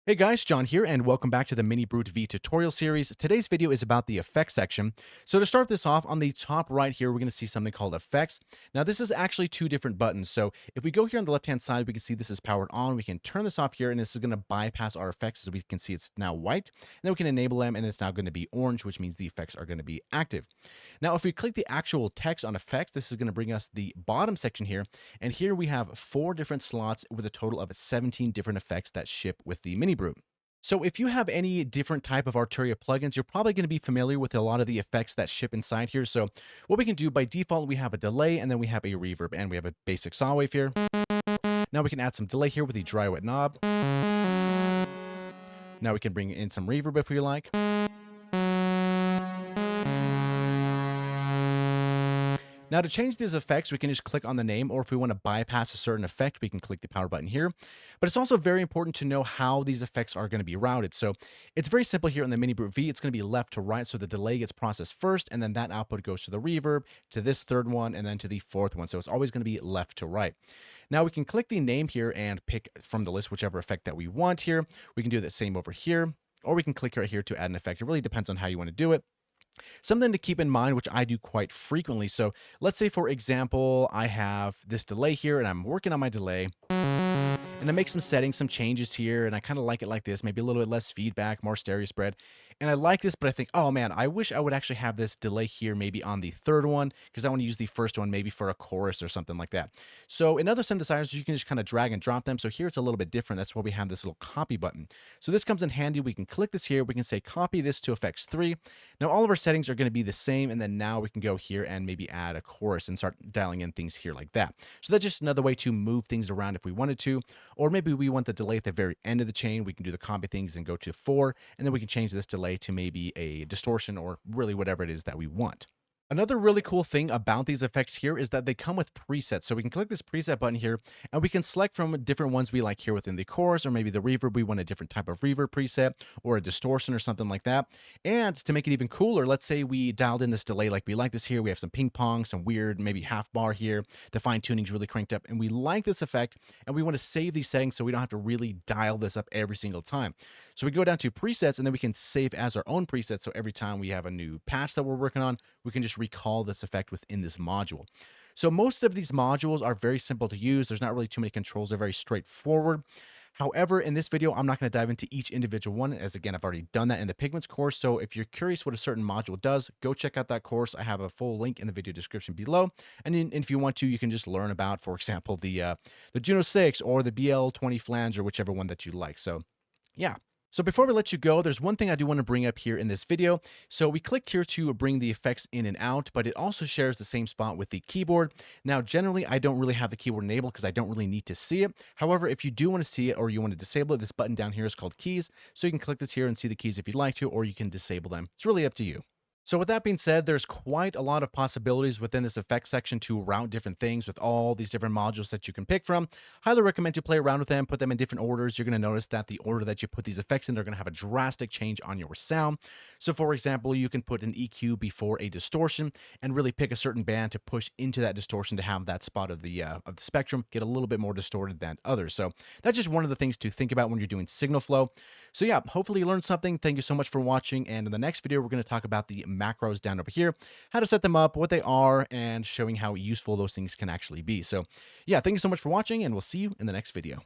Hey guys, John here, and welcome back to the Mini Brute V tutorial series. Today's video is about the effects section. So to start this off, on the top right here, we're going to see something called effects. Now this is actually two different buttons. So if we go here on the left-hand side, we can see this is powered on. We can turn this off here, and this is going to bypass our effects. As we can see, it's now white. And then we can enable them, and it's now going to be orange, which means the effects are going to be active. Now, if we click the actual text on effects, this is going to bring us the bottom section here. And here we have 4 different slots with a total of 17 different effects that ship with the Mini Brute. So if you have any different type of Arturia plugins, you're probably going to be familiar with a lot of the effects that ship inside here. So what we can do by default, we have a delay and then we have a reverb and we have a basic saw wave here. Now we can add some delay here with the dry wet knob. Now we can bring in some reverb if we like. Now to change these effects, we can just click on the name, or if we want to bypass a certain effect, we can click the power button here. But it's also very important to know how these effects are going to be routed. So it's very simple here in the Mini Brute V. It's going to be left to right, so the delay gets processed first, and then that output goes to the reverb, to this third one, and then to the fourth one. So it's always going to be left to right. Now we can click the name here and pick from the list whichever effect that we want here. We can do the same over here, or we can click right here to add an effect. It really depends on how you want to do it. Something to keep in mind, which I do quite frequently. So let's say, for example, I have this delay here and I'm working on my delay. And I make some settings, some changes here, and I kind of like it like this, maybe a little bit less feedback, more stereo spread. And I like this, but I think, oh man, I wish I would actually have this delay here maybe on the third one, because I want to use the first one maybe for a chorus or something like that. So in other synthesizers, you can just kind of drag and drop them. So here it's a little bit different. That's why we have this little copy button. So this comes in handy. We can click this here. We can say copy this to effects 3. Now all of our settings are going to be the same. And then now we can go here and maybe add a chorus and start dialing in things here like that. So that's just another way to move things around if we wanted to. Or maybe we want the delay at the very end of the chain. We can do the copy things and go to 4, and then we can change this delay to maybe a distortion or really whatever it is that we want. Another really cool thing about these effects here is that they come with presets. So we can click this preset button here and we can select from different ones we like here within the chorus, or maybe the reverb. We want a different type of reverb preset or a distortion or something like that. And to make it even cooler, let's say we dialed in this delay like we like this here. We have some ping pong, some weird, maybe half bar here. The fine tuning's really cranked up and we like this effect and we want to save these settings so we don't have to really dial this up every single time. So we go down to presets and then we can save as our own presets. So every time we have a new patch that we're working on, we can just recall this effect within this module. So most of these modules are very simple to use. There's not really too many controls. They're very straightforward. However, in this video, I'm not going to dive into each individual one, as again, I've already done that in the Pigments course. So if you're curious what a certain module does, go check out that course. I have a full link in the video description below. And if you want to, you can just learn about, for example, the Juno 6 or the BL20 flange, or whichever one that you like. So yeah. So before we let you go, there's one thing I do want to bring up here in this video. So we click here to bring the effects in and out, but it also shares the same spot with the keyboard. Now, generally, I don't really have the keyboard enabled because I don't really need to see it. However, if you do want to see it or you want to disable it, this button down here is called keys. So you can click this here and see the keys if you'd like to, or you can disable them. It's really up to you. So with that being said, there's quite a lot of possibilities within this effects section to route different things with all these different modules that you can pick from. Highly recommend to play around with them, put them in different orders. You're going to notice that the order that you put these effects in, they're going to have a drastic change on your sound. So for example, you can put an EQ before a distortion and really pick a certain band to push into that distortion to have that spot of the spectrum get a little bit more distorted than others. So that's just one of the things to think about when you're doing signal flow. So yeah, hopefully you learned something. Thank you so much for watching. And in the next video, we're going to talk about the macros down over here, how to set them up, what they are, and showing how useful those things can actually be. So yeah, thank you so much for watching, and we'll see you in the next video.